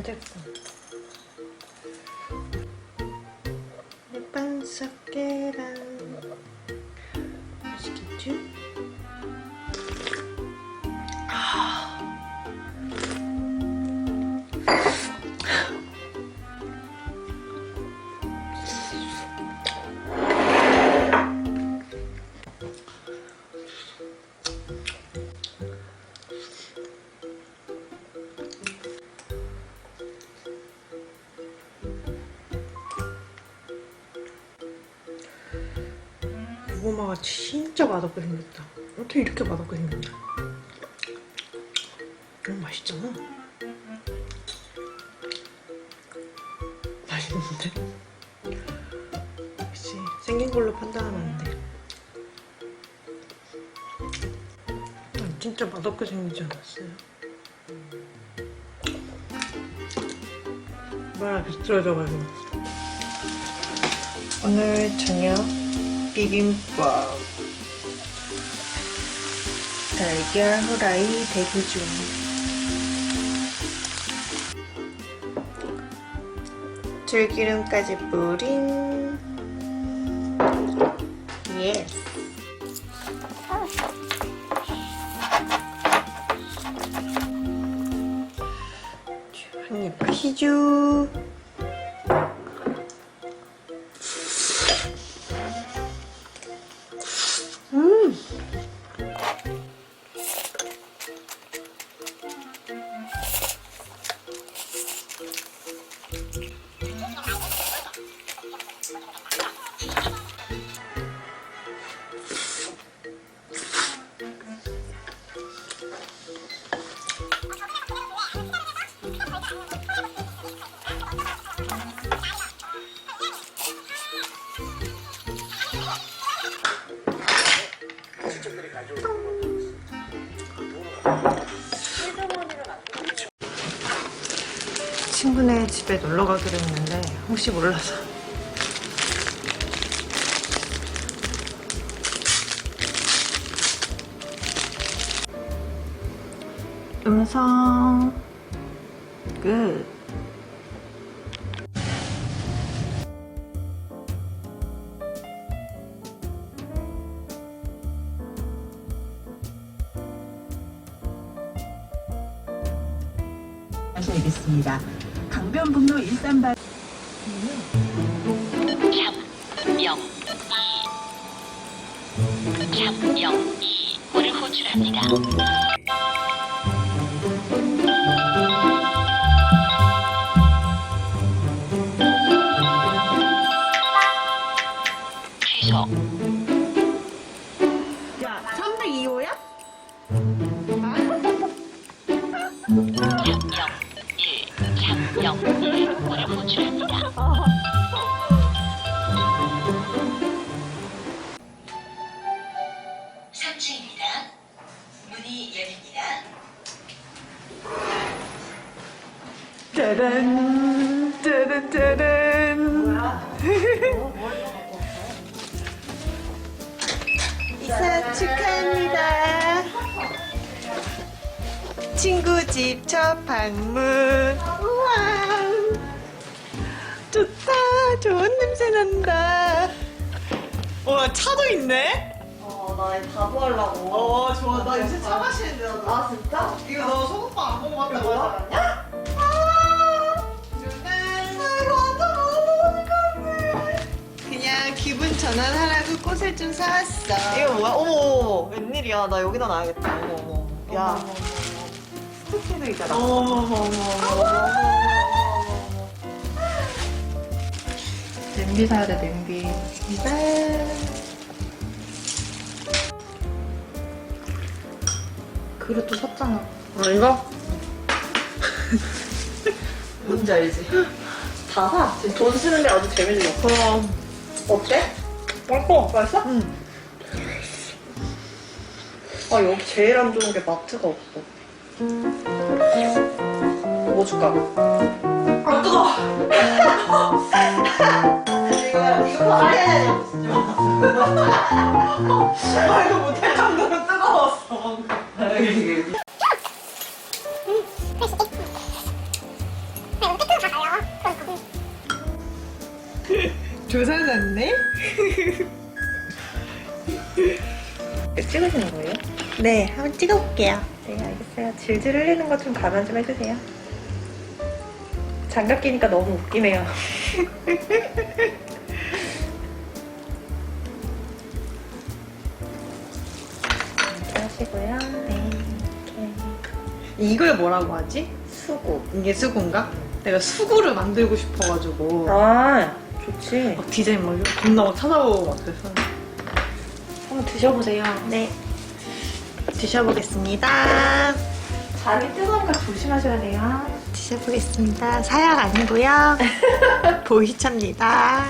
됐고. 반석 계란 맛있겠지? 고구마가 진짜 맛없게 생겼다. 어떻게 이렇게 맛없게 생겼냐? 너무 맛있잖아. 맛있는데? 역시 생긴 걸로 판단하면 안 돼. 진짜 맛없게 생기지 않았어요? 뭐야 비틀어져가지고. 오늘 저녁 비빔밥, 달걀 후라이 대기 중. 들기름까지 뿌린 예스. 한입 마시죠. 친구네 집에 놀러 가기로 했는데 혹시 몰라서 음성 끝. 하셔야겠습니다. 강변북로 일산발 잠영이 물을 호출합니다. 취소. 야 302호야? 잠영이 물을 호출합니다. 3층입니다. 문이 열립니다. 짜란 짜란 짜란. 이사 축하합니다. 친구 집 첫 방문. 우와 좋다. 좋은 냄새 난다. 와 차도 있네. 나 이거 바보 하려고. 좋아. 나 요새 차 마시는데. 아, 진짜? 이거 너 소금빵 안 먹어봤다. 이거 뭐야? 아, 이거 완전 먹어보니까. 그냥 기분 전환하라고 꽃을 좀 사왔어. 이거 뭐야? 어머, 웬일이야. 나 여기다 놔야겠다. 어머. 야, 스티커도 있잖아. 어머머머. 냄비 사야 돼, 냄비. 그릇도 샀잖아. 이거? 뭔지 알지? 다 사. 지금 돈 쓰는데 아주 재밌네. 그럼. 어때? 맛있어. 맛있어? 응. 아, 여기 제일 안 좋은 게 마트가 없어. 뭐 줄까? 아, 뜨거워! 이거 아니. 아, 이거 못할 정도로 뜨거웠어. 2살 됐네? 찍으시는 거예요? 네, 한번 찍어볼게요. 네, 알겠어요. 질질 흘리는 것 좀 감안 좀 해주세요. 장갑 끼니까 너무 웃기네요. 이렇게 하시고요. 네, 이렇게. 이걸 뭐라고 하지? 수고. 이게 수구인가? 내가 수구를 만들고 싶어가지고 아, 좋지. 막 디자인 막 겁나 막 찾아보고 막 그래서 한번 드셔보세요. 네, 드셔보겠습니다. 잔이 뜨거우니까 조심하셔야 돼요. 드셔보겠습니다. 사약 아니고요. 보이차입니다.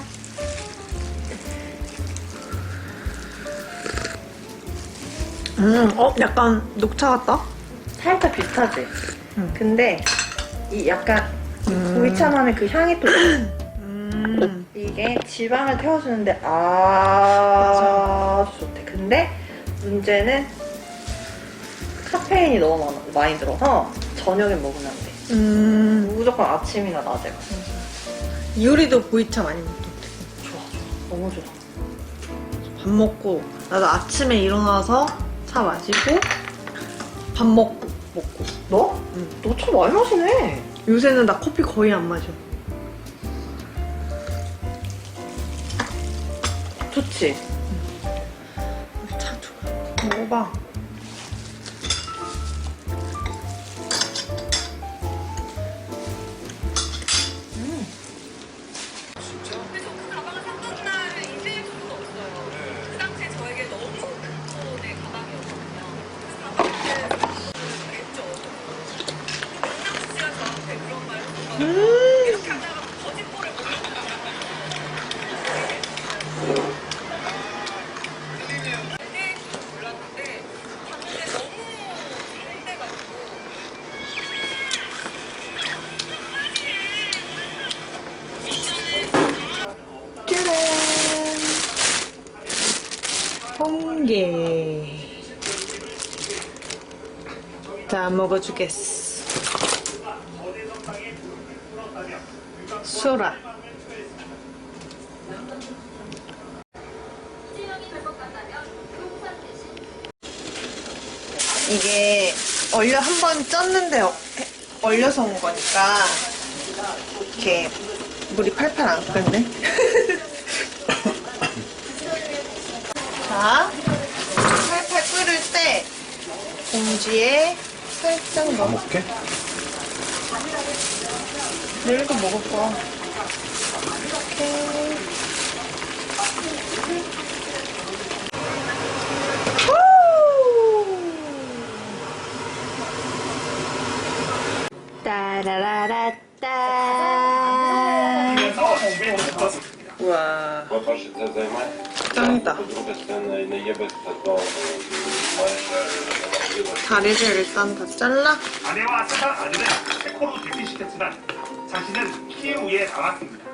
약간 녹차 같다? 살짝 비슷하지? 응. 근데 이 약간 보이차만의 그 향이 또 이게 지방을 태워주는데 아주 좋대. 근데 문제는 카페인이 너무 많이 들어서 저녁에 먹으면 안 돼. 무조건 아침이나 낮에 가. 이효리도 보이차 많이 먹던데. 좋아, 너무 좋아. 밥 먹고 나도 아침에 일어나서 차 마시고 밥 먹고 너? 응. 너 참 많이 마시네. 요새는 나 커피 거의 안 마셔. 좋지? 차 좋아. 먹어봐. 홍게. 자, 먹어주겠어. 소라. 이게 얼려 한 번 쪘는데 얼려서 온 거니까 이렇게 물이 팔팔 안 끓네. 자, 팔팔 끓을 때 봉지에 살짝 넣어. 먹게? 내일도 먹을 거야. 이렇게. 따라라라따. 우와. Po-pierwsze chcę zajmować, 짱이다. po drugie chcę nie bez tego 다리를 일단 다 잘라. 아내와 사랑 아들은 체코로 대피시켰지만 자신은 키예우에 나왔습니다.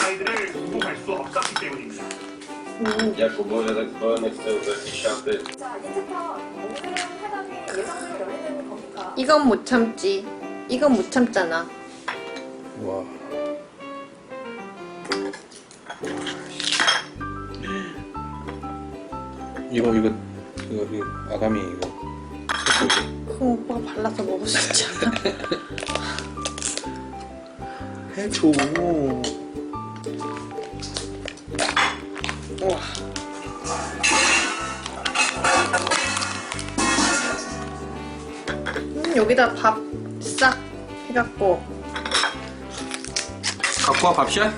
아이들을 두고 갈 수 없었기 때문입니다. jako były redaktorem chcę zapisać 이건 못 참지. 이건 못 참잖아. 와. 이거 아가미 이거. 그럼 오빠가 발라서 먹을 수 있잖아. 해줘. 우와. 여기다 밥 싹 해갖고. 갖고 와 밥샷?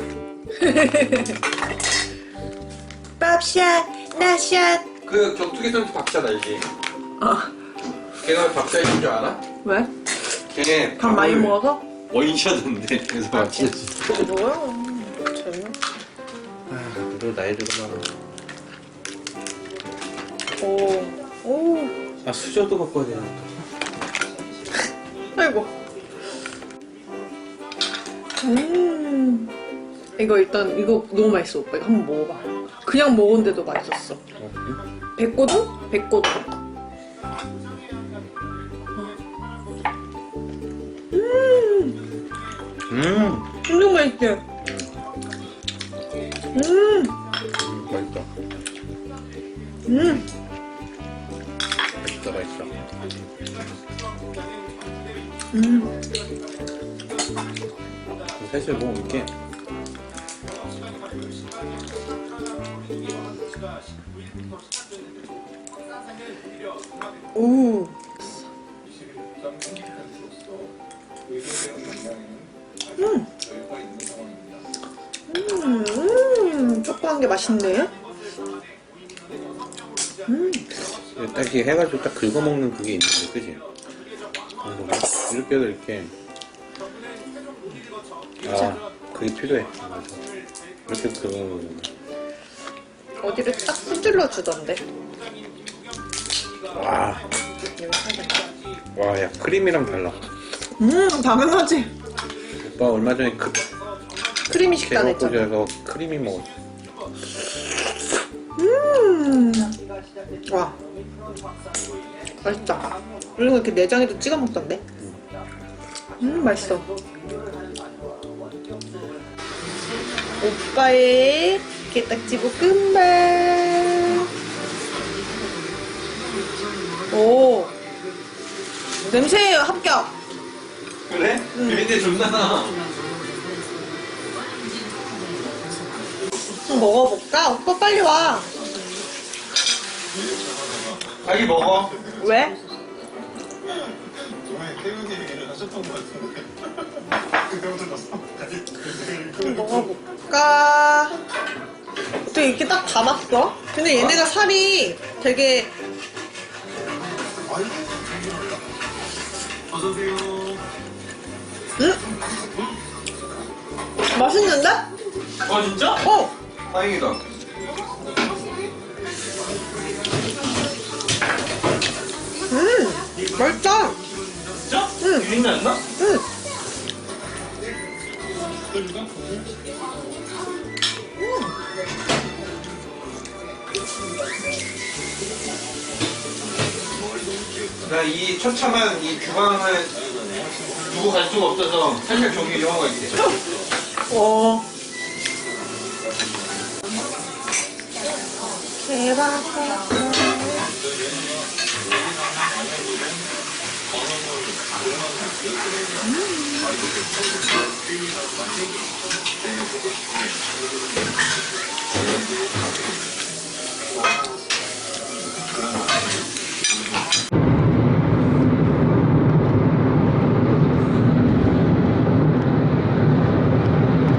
밥샷, 나샷. 그 격투기 선수 밥샷 알지? 어. 걔가 밥샷인 줄 알아? 왜? 걔 밥 많이 먹어서? 원샷인데 그래서 밥샷. 뭐야? 재밌네. 너 나이 들구나. 오. 아 수저도 갖고 와야 되나? 아이고. 이거 일단 이거 너무 맛있어 오빠. 이거 한번 먹어봐. 그냥 먹었는데도 맛있었어. 백고동? 백고동. 엄청 맛있지? 맛있다. 음. 맛있다, 맛있다. 사실 뭐 이렇게 오. 초코한 게 맛있네. 딱 이렇게 해가지고 딱 긁어먹는 그게 있는데, 그지? 이렇게 해서 이렇게. 아, 그게 필요해. 이렇게 긁어먹는 거. 어디를 딱 흔들러 주던데. 와. 와, 야, 크림이랑 달라. 당연하지. 오빠 얼마 전에 크리미 식단 했잖아. 개고기에서 크림이 먹었어. 와. 맛있다. 그리고 이렇게 내장에도 찍어 먹던데. 맛있어. 오빠의 게딱지볶음밥. 오. 냄새 합격. 그래? 비린내 존나 나. 좀 먹어볼까? 오빠 빨리 와. 자기 먹어. 왜? 좀 먹어볼까? 어떻게 이렇게 딱 담았어? 근데 얘네가 살이 되게 맛있는데? 진짜? 어! 다행이다. 맛있다! 진짜? 응. 비린내 안 나? 응! 나 이 처참한 이 주방을 두고 갈 수가 없어서 살짝 정리 좀 하고 있지. 어. 대박.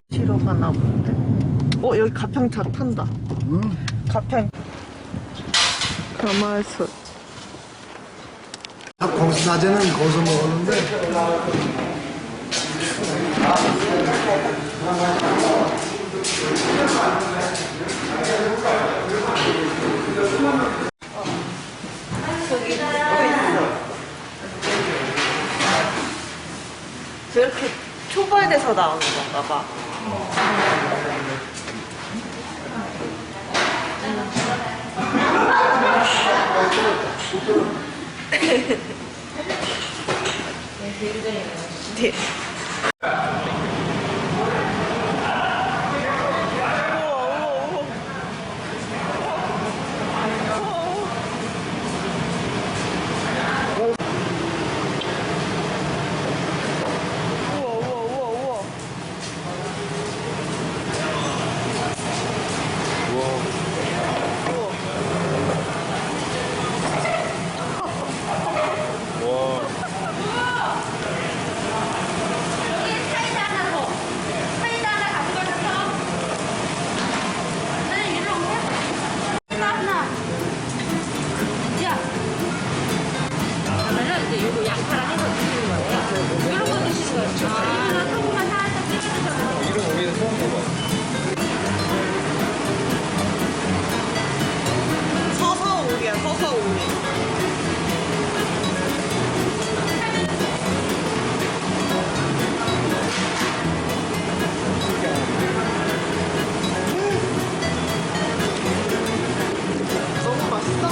뒤로 가나 본데. 여기 가평차 탄다. 가평. 가마솥. 거기서 낮에는 거기서 먹었는데 저렇게 초벌돼서 나오는 건가 봐. 네. 서서 오리야, 서서 오리. 너무 맛있어?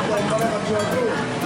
빨리 가져와도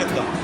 맛있다.